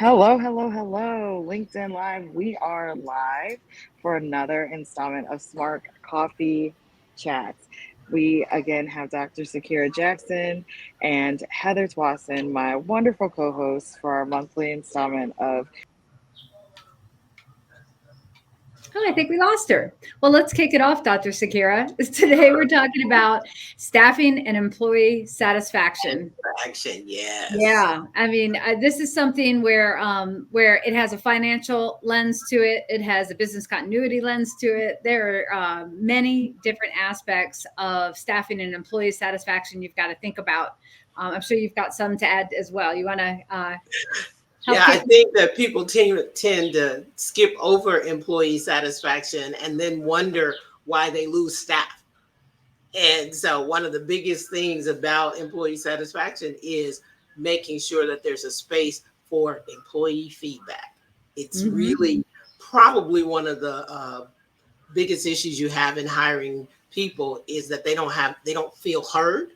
Hello, hello, hello. LinkedIn Live. We are live for another installment of SMARK Coffee Chats. We again have Dr. Sakira Jackson and Heather Tuason, my wonderful co hosts, for our monthly installment of. Oh, I think we lost her. Well, let's kick it off, Dr. Sakira. Today we're talking about staffing and employee satisfaction. Action, yes. Yeah, I mean, this is something where it has a financial lens to it. It has a business continuity lens to it. There are many different aspects of staffing and employee satisfaction you've got to think about. I'm sure you've got some to add as well. You want to help Yeah, I kick? think that people tend to skip over employee satisfaction and then wonder why they lose staff. And so, one of the biggest things about employee satisfaction is making sure that there's a space for employee feedback. It's Mhm. really probably one of the biggest issues you have in hiring people is that they don't feel heard.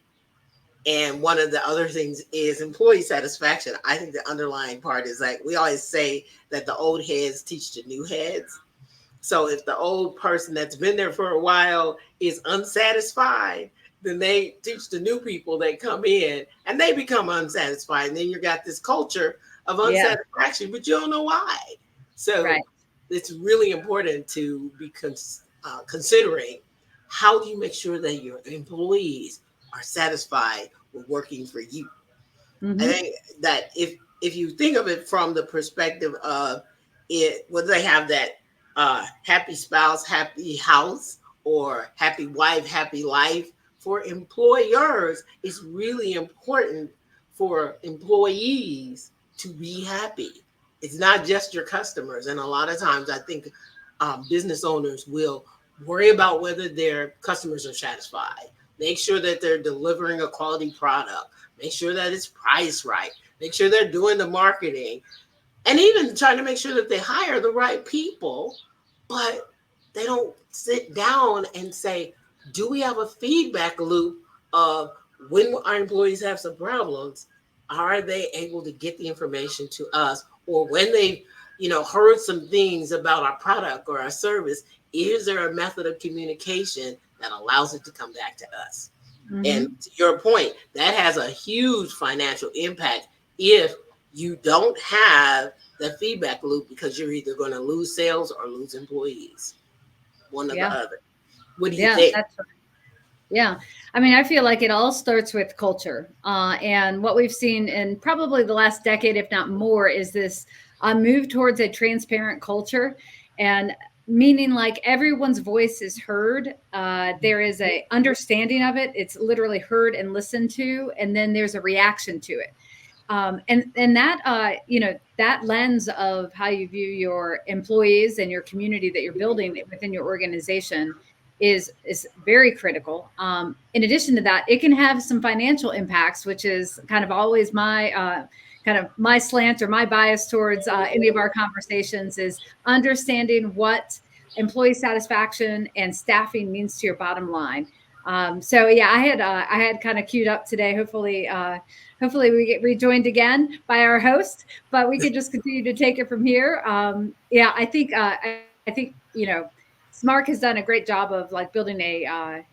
And one of the other things is employee satisfaction. I think the underlying part is like we always say that the old heads teach the new heads. So if the old person that's been there for a while is unsatisfied, then they teach the new people that come in and they become unsatisfied. And then you got this culture of Yeah, unsatisfaction, but you don't know why. right. So it's really important to be considering how do you make sure that your employees are satisfied with working for you. I Hmm. think that if you think of it from the perspective of it, whether they have that happy spouse, happy house, or happy wife, happy life, for employers, it's really important for employees to be happy. It's not just your customers, and a lot of times I think business owners will worry about whether their customers are satisfied. Make sure that they're delivering a quality product. Make sure that it's priced right. Make sure they're doing the marketing and even trying to make sure that they hire the right people, but they don't sit down and say, do we have a feedback loop of when our employees have some problems, are they able to get the information to us? Or when they, heard some things about our product or our service, is there a method of communication that allows it to come back to us? And Hmm. to your point, that has a huge financial impact if you don't have the feedback loop because you're either going to lose sales or lose employees, one or the Yeah, other. What do you yeah, think? that's Yeah. I mean, I feel like it all starts with culture. And what we've seen in probably the last decade, if not more, is this move towards a transparent culture. And meaning like everyone's voice is heard. There is a understanding of it. It's literally heard and listened to, and then there's a reaction to it. And that that lens of how you view your employees and your community that you're building within your organization is very critical. In addition to that, it can have some financial impacts, which is kind of always my kind of my slant or my bias towards any of our conversations is understanding what employee satisfaction and staffing means to your bottom line. So yeah, I had kind of queued up today. Hopefully we get rejoined again by our host, but we can just continue to take it from here. Yeah, I think Smark has done a great job of like building a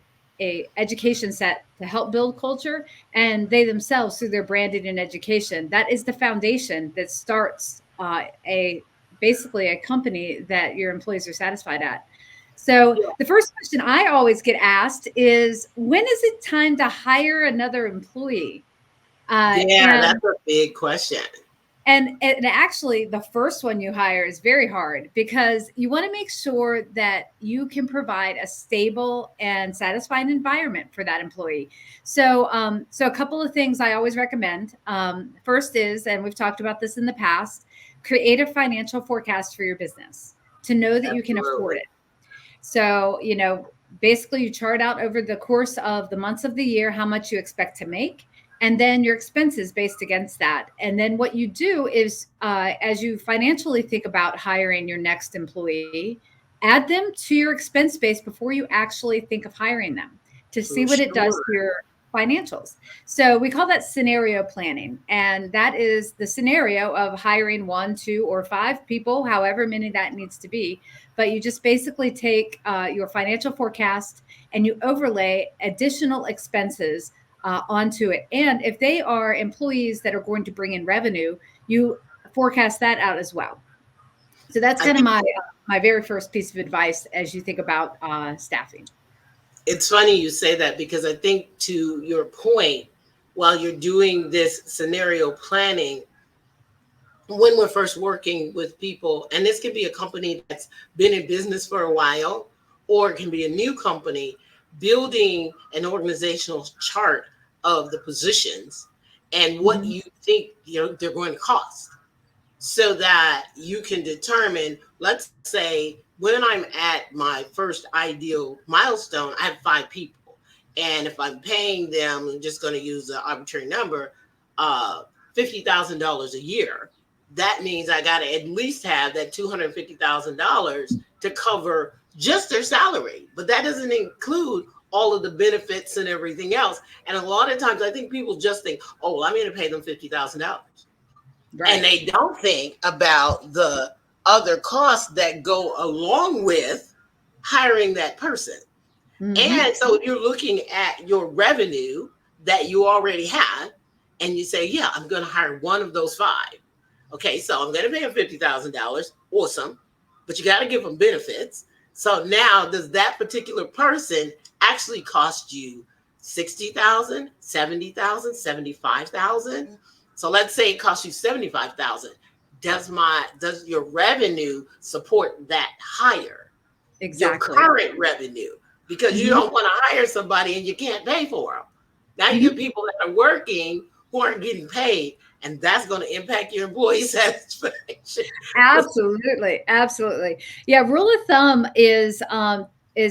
education set to help build culture, and they themselves through their branding and education, that is the foundation that starts a basically a company that your employees are satisfied at. So the first question I always get asked is, when is it time to hire another employee? Uh, Yeah, and that's a big question. and actually, the first one you hire is very hard because you want to make sure that you can provide a stable and satisfying environment for that employee. So a couple of things I always recommend. First is, and we've talked about this in the past, create a financial forecast for your business to know that you can afford Absolutely. it. So, basically you chart out over the course of the months of the year how much you expect to make, and then your expenses based against that. And then what you do is, as you financially think about hiring your next employee, add them to your expense base before you actually think of hiring them to see For what it does sure. to your financials. So we call that scenario planning. And that is the scenario of hiring one, two, or five people, however many that needs to be. But you just basically take your financial forecast and you overlay additional expenses onto it. And if they are employees that are going to bring in revenue, you forecast that out as well. So that's I kind of think my very first piece of advice as you think about staffing. it's funny you say that, because I think, to your point, while you're doing this scenario planning, when we're first working with people, and this can be a company that's been in business for a while, or it can be a new company, building an organizational chart of the positions and what Mhm. you think, they're going to cost, so that you can determine, let's say, when I'm at my first ideal milestone, I have 5 people. And if I'm paying them, I'm just going to use an arbitrary number, $50,000 a year. That means I got to at least have that $250,000 to cover just their salary. But that doesn't include all of the benefits and everything else. And a lot of times I think people just think, oh, well, I'm going to pay them $50,000, and Right. they don't think about the other costs that go along with hiring that person. Hmm. And so if you're looking at your revenue that you already have, and you say, yeah, I'm going to hire one of those 5. Okay, so I'm going to pay them $50,000. Awesome. But you got to give them benefits. So now, does that particular person actually cost you 60,000, 70,000, 75,000? So let's say it costs you 75,000. Does your revenue support that hire? Your Exactly. current revenue, because you Hmm. don't want to hire somebody and you can't pay for them. Now you get Hmm. people that are working who aren't getting paid, and that's going to impact your employee satisfaction. Absolutely, absolutely. Yeah, rule of thumb is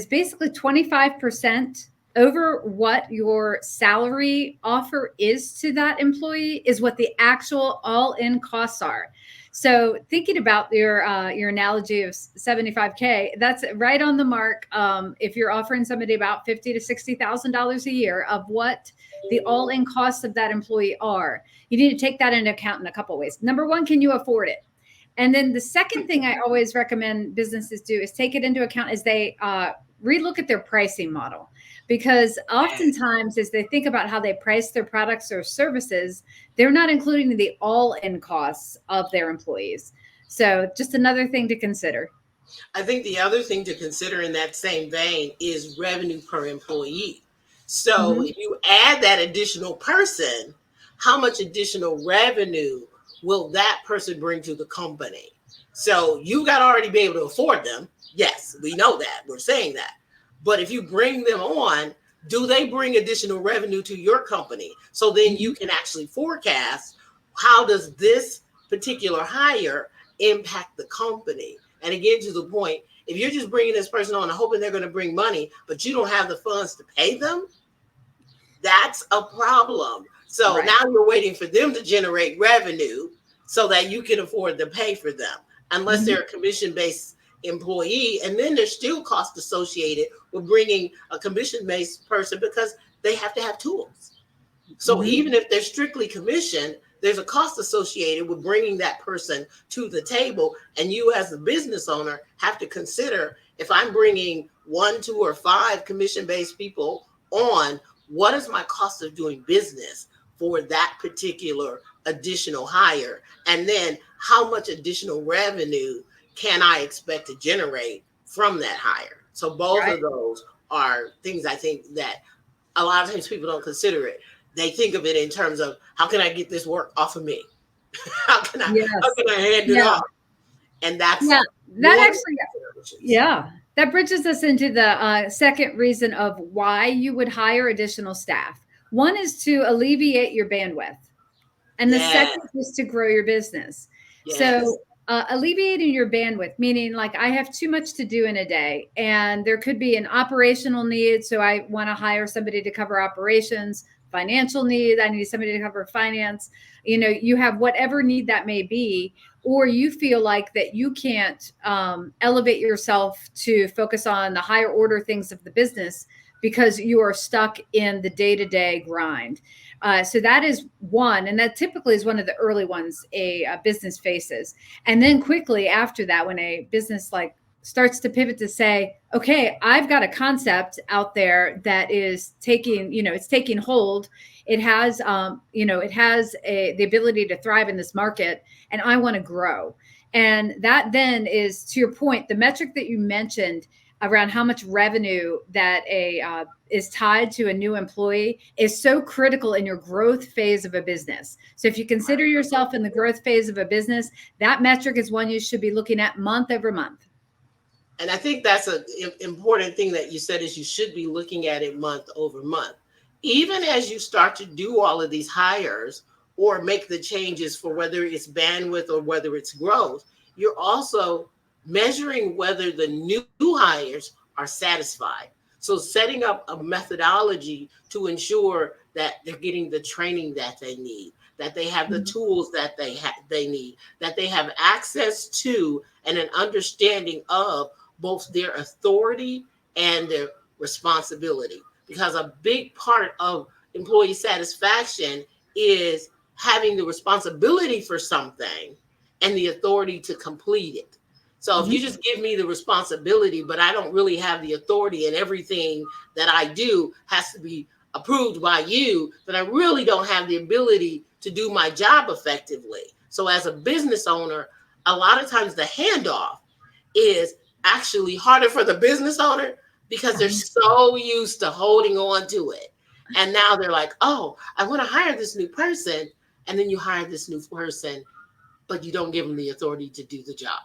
basically 25% over what your salary offer is to that employee is what the actual all-in costs are. So thinking about your analogy of 75K, that's right on the mark. If you're offering somebody about 50 to $60,000 a year of what the all-in costs of that employee are, you need to take that into account in a couple of ways. Number one, can you afford it? And then the second thing I always recommend businesses do is take it into account as they relook at their pricing model. Because oftentimes, as they think about how they price their products or services, they're not including the all in costs of their employees. So, just another thing to consider. I think the other thing to consider in that same vein is revenue per employee. So Hmm. if you add that additional person, how much additional revenue will that person bring to the company? So you got to already be able to afford them. Yes, we know that. We're saying that. But if you bring them on, do they bring additional revenue to your company? So then you Hmm. can actually forecast, how does this particular hire impact the company? And again, to the point, if you're just bringing this person on and hoping they're going to bring money, but you don't have the funds to pay them, that's a problem. So Right. now you're waiting for them to generate revenue so that you can afford to pay for them, unless Hmm. they're a commission based employee. And then there's still cost associated with bringing a commission based person, because they have to have tools. So Hmm. even if they're strictly commissioned, there's a cost associated with bringing that person to the table. And you, as the business owner, have to consider, if I'm bringing 1, 2, or 5 commission based people on, what is my cost of doing business for that particular additional hire? And then how much additional revenue can I expect to generate from that hire? So both Right. of those are things I think that a lot of times people don't consider it. They think of it in terms of, how can I get this work off of me? How Yes. can I hand it Yeah. off? And that's Yeah. That one of actually, the considerations. yeah, that bridges us into the second reason of why you would hire additional staff. One is to alleviate your bandwidth, and the Yes, second is to grow your business. yes. So, alleviating your bandwidth, meaning like I have too much to do in a day, and there could be an operational need. So, I want to hire somebody to cover operations, financial need. I need somebody to cover finance. You have whatever need that may be, or you feel like that you can't elevate yourself to focus on the higher order things of the business because you are stuck in the day-to-day grind. So that is one, and that typically is one of the early ones a business faces. And then quickly after that, when a business like starts to pivot to say, okay, I've got a concept out there that is taking, it's taking hold. It has, it has the ability to thrive in this market, and I want to grow. And that then is, to your point, the metric that you mentioned around how much revenue that is tied to a new employee is so critical in your growth phase of a business. So if you consider yourself in the growth phase of a business, that metric is one you should be looking at month over month. And I think that's an important thing that you said, is you should be looking at it month over month. Even as you start to do all of these hires or make the changes for whether it's bandwidth or whether it's growth, you're also measuring whether the new hires are satisfied. So setting up a methodology to ensure that they're getting the training that they need, that they have the tools that they need, that they have access to and an understanding of both their authority and their responsibility. Because a big part of employee satisfaction is having the responsibility for something and the authority to complete it. So if you just give me the responsibility, but I don't really have the authority, and everything that I do has to be approved by you, then I really don't have the ability to do my job effectively. So as a business owner, a lot of times the handoff is actually harder for the business owner because they're so used to holding on to it. And now they're like, oh, I want to hire this new person. And then you hire this new person, but you don't give them the authority to do the job.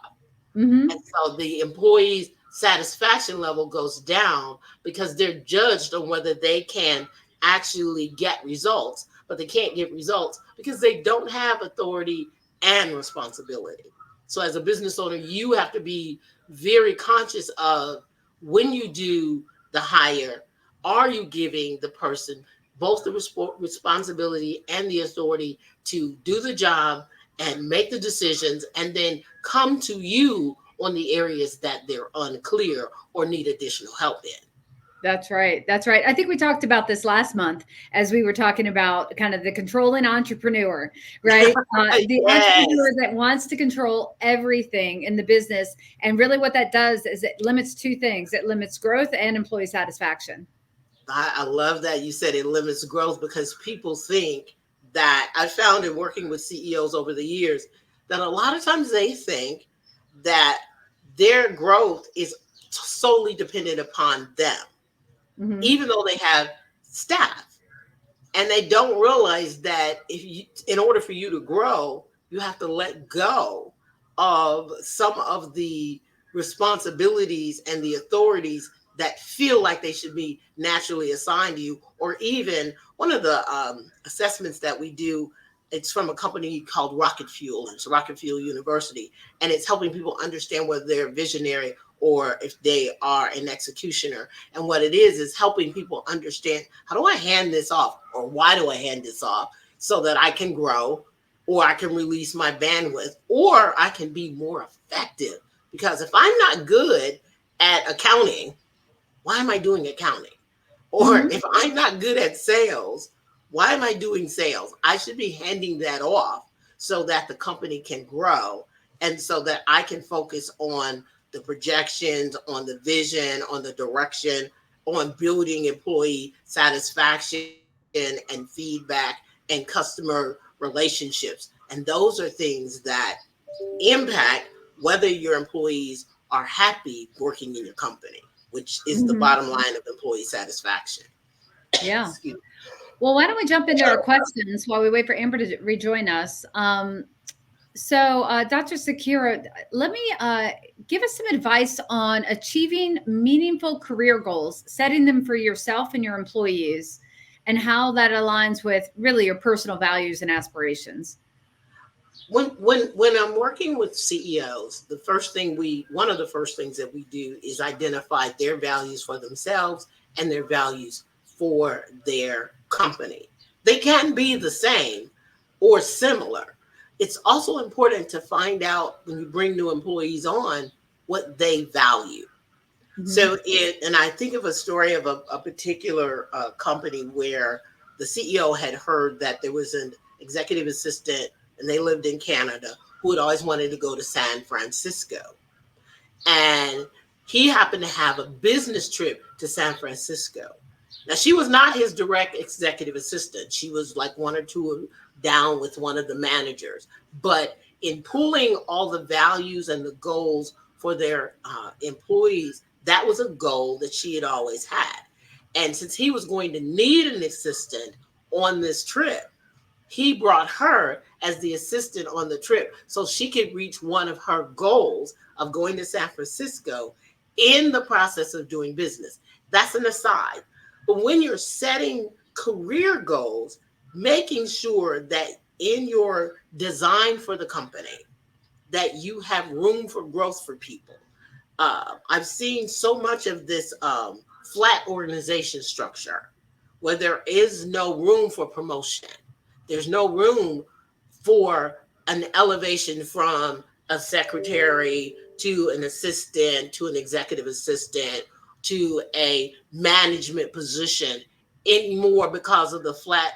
And so the employee's satisfaction level goes down because they're judged on whether they can actually get results, but they can't get results because they don't have authority and responsibility. So as a business owner, you have to be very conscious of, when you do the hire, are you giving the person both the responsibility and the authority to do the job and make the decisions, and then come to you on the areas that they're unclear or need additional help in. That's right. That's right. I think we talked about this last month as we were talking about kind of the controlling entrepreneur, right? The entrepreneur that wants to control everything in the business. And really what that does is it limits two things. It limits growth and employee satisfaction. I love that you said it limits growth, because people think that, I found in working with CEOs over the years, that a lot of times they think that their growth is solely dependent upon them, even though they have staff. And they don't realize that in order for you to grow, you have to let go of some of the responsibilities and the authorities that feel like they should be naturally assigned to you. Or even one of the assessments that we do, it's from a company called Rocket Fuel. It's Rocket Fuel University. And it's helping people understand whether they're visionary or if they are an executioner. And what it is helping people understand, how do I hand this off, or why do I hand this off, so that I can grow, or I can release my bandwidth, or I can be more effective. Because if I'm not good at accounting, why am I doing accounting? Or if I'm not good at sales, why am I doing sales? I should be handing that off so that the company can grow, and so that I can focus on the projections, on the vision, on the direction, on building employee satisfaction and feedback and customer relationships. And those are things that impact whether your employees are happy working in your company, which is the bottom line of employee satisfaction. Yeah. Well, why don't we jump into our questions while we wait for Amber to rejoin us? So, Dr. Sakira, let me give us some advice on achieving meaningful career goals, setting them for yourself and your employees, and how that aligns with really your personal values and aspirations. When I'm working with CEOs, one of the first things that we do is identify their values for themselves and their values for their company. They can be the same or similar. It's also important to find out, when you bring new employees on, what they value. Mm-hmm. And I think of a story of a particular company where the CEO had heard that there was an executive assistant, and they lived in Canada, who had always wanted to go to San Francisco. And he happened to have a business trip to San Francisco. Now, she was not his direct executive assistant. She was like one or two down with one of the managers. But in pulling all the values and the goals for their employees, that was a goal that she had always had. And since he was going to need an assistant on this trip, he brought her as the assistant on the trip so she could reach one of her goals of going to San Francisco in the process of doing business. That's an aside. But when you're setting career goals, making sure that in your design for the company, that you have room for growth for people. I've seen so much of this flat organization structure where there is no room for promotion. There's no room for an elevation from a secretary to an assistant to an executive assistant to a management position anymore because of the flat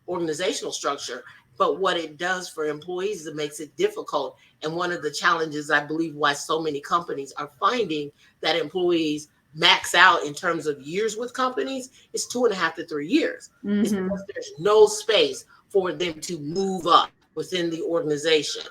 organizational structure. But what it does for employees, it makes it difficult. And one of the challenges, I believe, why so many companies are finding that employees max out in terms of years with companies is 2.5 to 3 years. It's Mm-hmm. because there's no space for them to move up within the organization.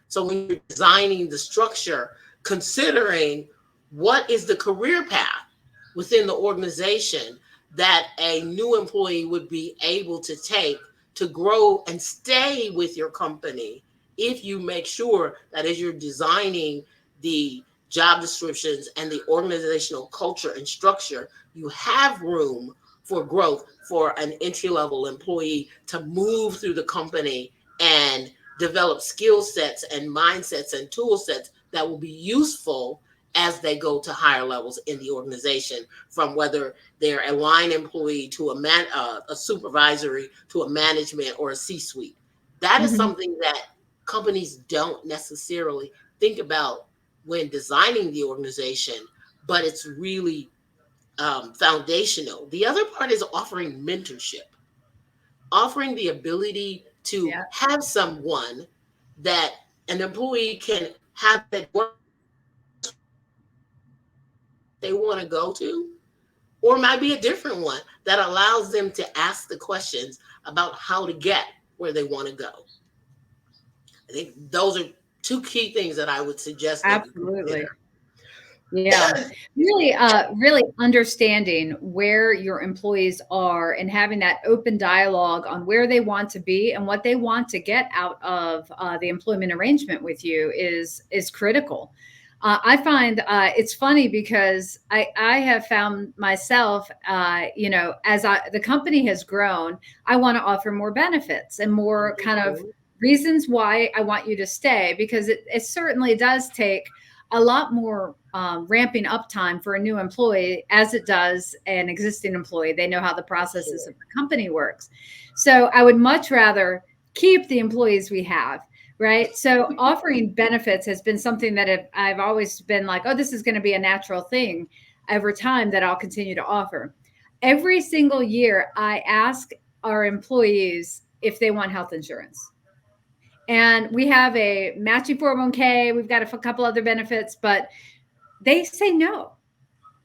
So when you're designing the structure, considering what is the career path within the organization that a new employee would be able to take to grow and stay with your company, if you make sure that as you're designing the job descriptions and the organizational culture and structure, you have room for growth for an entry level employee to move through the company and develop skill sets and mindsets and tool sets that will be useful as they go to higher levels in the organization, from whether they're a line employee to a supervisory to a management or a C-suite. That is Mm-hmm. something that companies don't necessarily think about when designing the organization, but it's really foundational. The other part is offering mentorship, offering the ability to Yeah. have someone that an employee can have that work they want to go to, or it might be a different one that allows them to ask the questions about how to get where they want to go. I think those are two key things that I would suggest that you Absolutely. consider. Yeah. Really, really understanding where your employees are and having that open dialogue on where they want to be and what they want to get out of the employment arrangement with you is critical. I find it's funny because I have found myself, as the company has grown, I want to offer more benefits and more kind of Mhm. reasons why I want you to stay, because it certainly does take a lot more ramping up time for a new employee as it does an existing employee. They know how the processes Sure. of the company works. So I would much rather keep the employees we have. Right. So offering benefits has been something that I've always been like, oh, this is going to be a natural thing over time that I'll continue to offer. Every single year, I ask our employees if they want health insurance. And we have a matching 401k. We've got a couple other benefits, but they say no.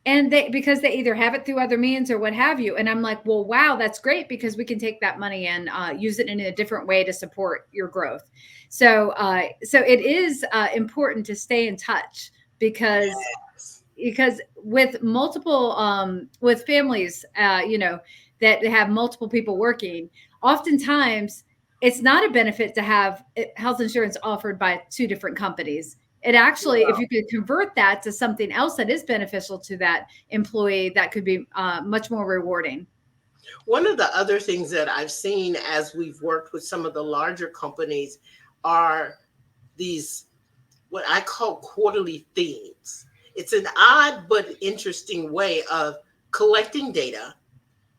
And because they either have it through other means or what have you. And I'm like, well, wow, that's great, because we can take that money and use it in a different way to support your growth. So it is important to stay in touch, Yes. because with multiple with families, that have multiple people working, oftentimes it's not a benefit to have health insurance offered by two different companies. It actually, if Well, you could convert that to something else that is beneficial to that employee, that could be much more rewarding. one of the other things that I've seen as we've worked with some of the larger companies are these, what I call quarterly themes. It's an odd but interesting way of collecting data,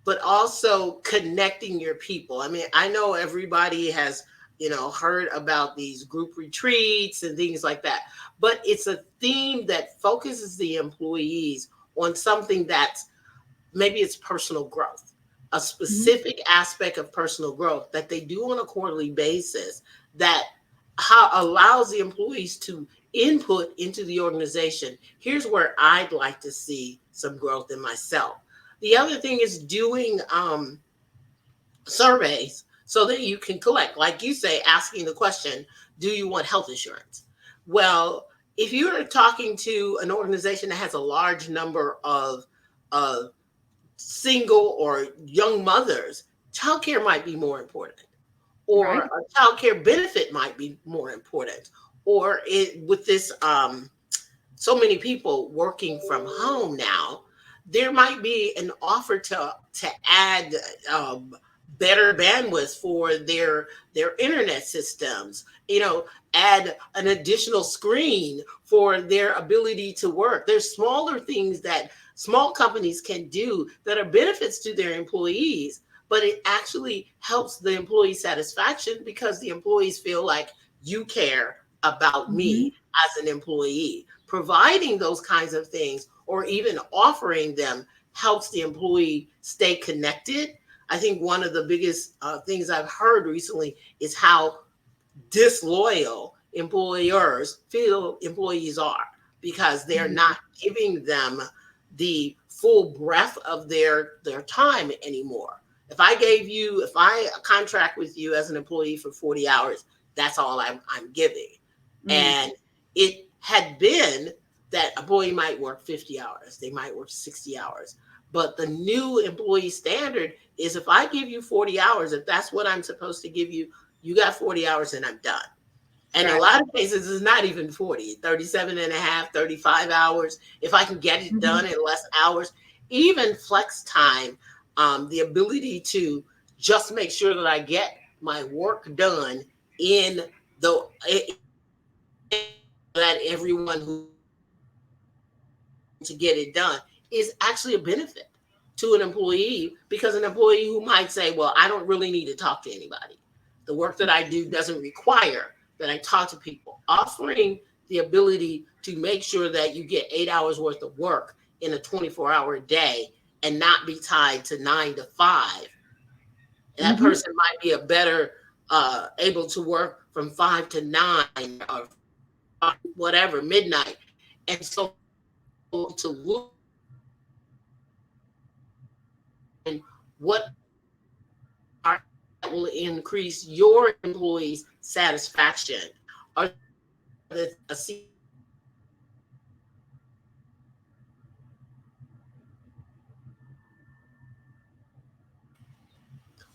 but also connecting your people. I mean, I know everybody has, heard about these group retreats and things like that. But it's a theme that focuses the employees on something that's maybe it's personal growth, a Mhm. specific aspect of personal growth that they do on a quarterly basis that how allows the employees to input into the organization. Here's where I'd like to see some growth in myself. The other thing is doing surveys so that you can collect, like you say, asking the question, do you want health insurance? Well, if you're talking to an organization that has a large number of single or young mothers, childcare might be more important, or Right. a childcare benefit might be more important, or with this so many people working from home now, there might be an offer to add um, better bandwidth for their internet systems. Add an additional screen for their ability to work. There's smaller things that small companies can do that are benefits to their employees, but it actually helps the employee satisfaction because the employees feel like you care about Mhm. me as an employee. Providing those kinds of things or even offering them helps the employee stay connected. I think one of the biggest things I've heard recently is how disloyal employers feel employees are because they're Mhm. not giving them the full breadth of their time anymore. If I contract with you as an employee for 40 hours, that's all I'm giving. Mm. And it had been that employee might work 50 hours, they might work 60 hours. But the new employee standard is if I give you 40 hours, if that's what I'm supposed to give you, you got 40 hours and I'm done. And a Right. lot of cases it's not even 40, 37 and a half, 35 hours. If I can get it done Mhm. in less hours, even flex time, the ability to just make sure that I get my work done in the that everyone who to get it done is actually a benefit to an employee because an employee who might say, well, I don't really need to talk to anybody. The work that I do doesn't require that I talk to people. Offering the ability to make sure that you get 8 hours worth of work in a 24-hour day and not be tied to 9 to 5. That Mhm. person might be a better able to work from 5 to 9 or whatever, midnight. And so to look and what are that will increase your employees' satisfaction. Are the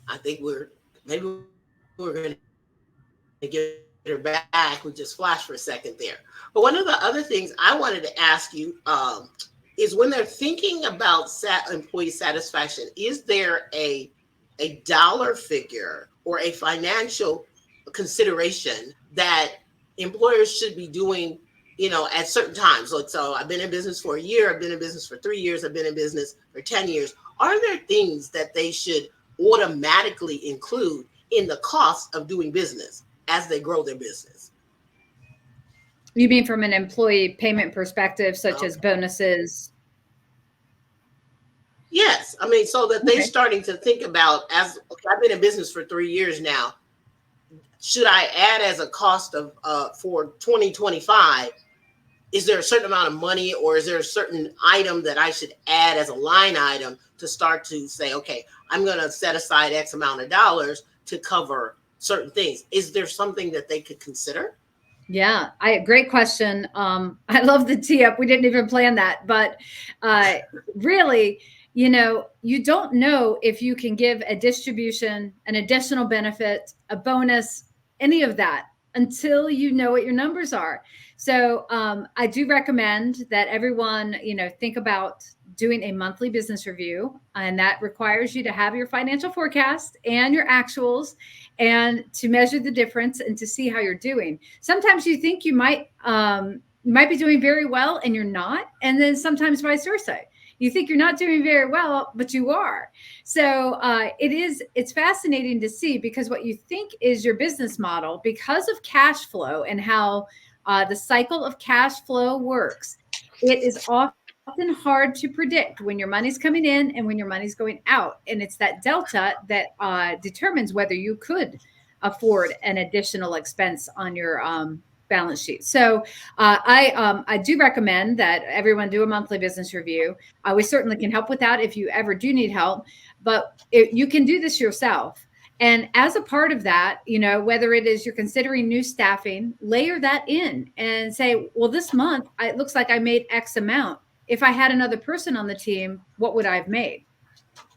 I think we're going to get her back. We just flashed for a second there. But one of the other things I wanted to ask you is when they're thinking about employee satisfaction, is there a dollar figure or a financial consideration that employers should be doing, at certain times? So I've been in business for a year, I've been in business for 3 years, I've been in business for 10 years. Are there things that they should automatically include in the cost of doing business as they grow their business? You mean from an employee payment perspective, such as Okay. bonuses? Yes, I mean, so that they Okay. starting to think about as okay, I've been in business for 3 years now. Should I add as a cost of for 2025? Is there a certain amount of money, or is there a certain item that I should add as a line item to start to say, okay, I'm going to set aside X amount of dollars to cover certain things? Is there something that they could consider? Yeah, I great question. I love the tee up. We didn't even plan that, but uh, really, you don't know if you can give a distribution, an additional benefit, a bonus, any of that until you know what your numbers are. So I do recommend that everyone, think about doing a monthly business review, and that requires you to have your financial forecast and your actuals and to measure the difference and to see how you're doing. Sometimes you think you might be doing very well and you're not, and then sometimes vice versa. You think you're not doing very well, but you are. So it's fascinating to see, because what you think is your business model, because of cash flow and how the cycle of cash flow works, it is often hard to predict when your money's coming in and when your money's going out. And it's that delta that determines whether you could afford an additional expense on your balance sheet. So I do recommend that everyone do a monthly business review. We certainly can help with that if you ever do need help, but you can do this yourself. And as a part of that, whether it is you're considering new staffing, layer that in and say, well, this month it looks like I made X amount. If I had another person on the team, what would I have made?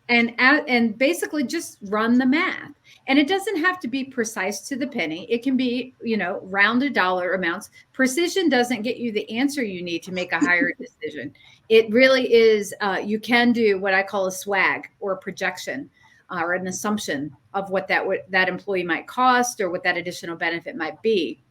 And basically just run the math. And it doesn't have to be precise to the penny. It can be, rounded dollar amounts. Precision doesn't get you the answer you need to make a higher decision. It really is, you can do what I call a swag or a projection or an assumption of what that employee might cost or what that additional benefit might be.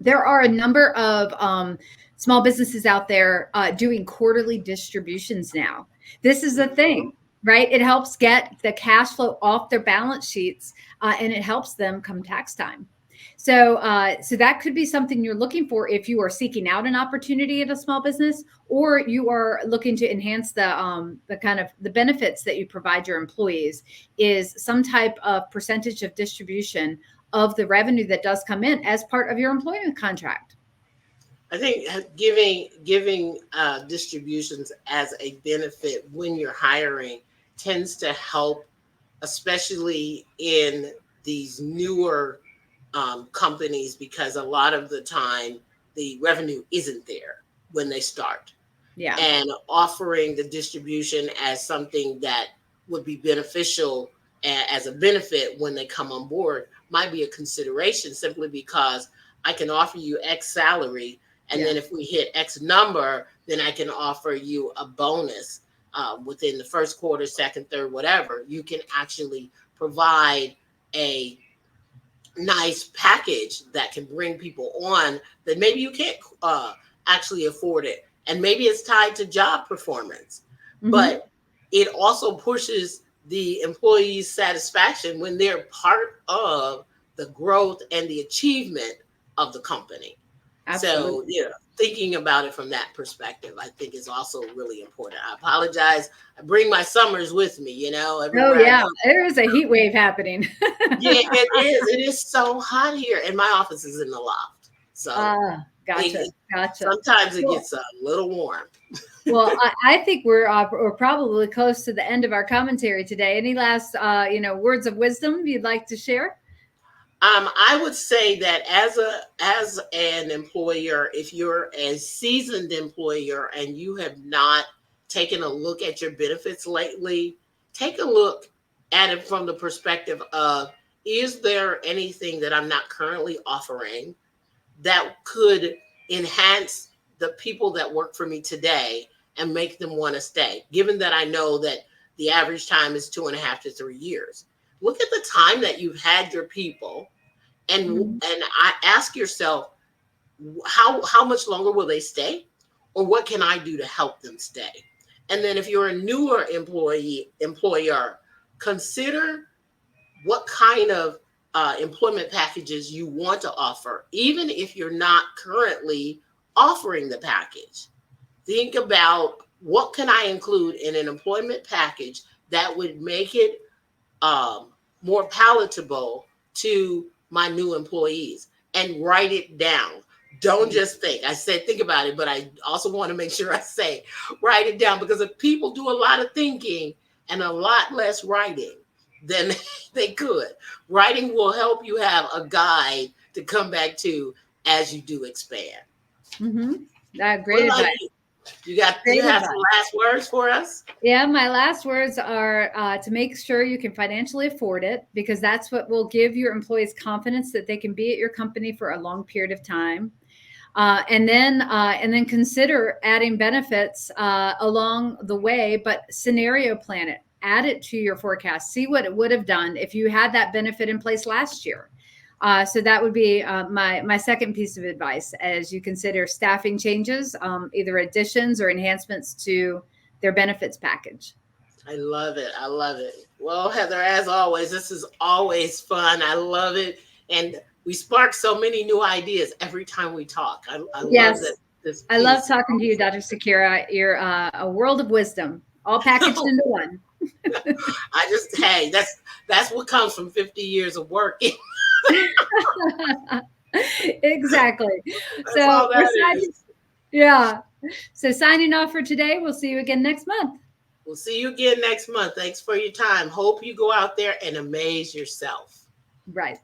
There are a number of small businesses out there doing quarterly distributions now. This is a thing, right? It helps get the cash flow off their balance sheets, and it helps them come tax time. So that could be something you're looking for if you are seeking out an opportunity at a small business, or you are looking to enhance the kind of the benefits that you provide your employees, is some type of percentage of distribution of the revenue that does come in as part of your employment contract. I think giving distributions as a benefit when you're hiring tends to help, especially in these newer companies, because a lot of the time the revenue isn't there when they start. Yeah. And offering the distribution as something that would be beneficial as a benefit when they come on board might be a consideration, simply because I can offer you X salary, and then if we hit X number, then I can offer you a bonus within the first quarter, second, third, whatever. You can actually provide a nice package that can bring people on that maybe you can't actually afford it. And maybe it's tied to job performance, but it also pushes the employee's satisfaction when they're part of the growth and the achievement of the company. Absolutely. So, thinking about it from that perspective, I think is also really important. I apologize. I bring my summers with me, Oh, yeah. There is a heat wave happening. Yeah, it is. It is so hot here. And my office is in the loft. So gotcha. Sometimes it gets a little warm. Well, I think we're probably close to the end of our commentary today. Any last, words of wisdom you'd like to share? I would say that as an employer, if you're a seasoned employer and you have not taken a look at your benefits lately, take a look at it from the perspective of, is there anything that I'm not currently offering that could enhance the people that work for me today and make them want to stay, given that I know that the average time is 2.5 to 3 years. Look at the time that you've had your people, and I ask yourself, how much longer will they stay, or what can I do to help them stay? And then if you're a newer employer, consider what kind of employment packages you want to offer, even if you're not currently offering the package. Think about, what can I include in an employment package that would make it more palatable to my new employees, and write it down. Don't just think. I said think about it, but I also want to make sure I say write it down, because if people do a lot of thinking and a lot less writing than they could, writing will help you have a guide to come back to as you do expand. Great advice. Do you have some last words for us? Yeah, my last words are to make sure you can financially afford it, because that's what will give your employees confidence that they can be at your company for a long period of time. And then consider adding benefits along the way, but scenario plan it. Add it to your forecast. See what it would have done if you had that benefit in place last year. So that would be my second piece of advice as you consider staffing changes, either additions or enhancements to their benefits package. I love it. I love it. Well, Heather, as always, this is always fun. I love it. And we spark so many new ideas every time we talk. I love that Yes. this I love piece. talking to you, Dr. Sakira. You're a world of wisdom, all packaged into one. I just, hey, that's what comes from 50 years of working. Exactly. That's So all we're that signing, is. yeah. So signing off for today. We'll see you again next month. We'll see you again next month. Thanks for your time. Hope you go out there and amaze yourself. Right.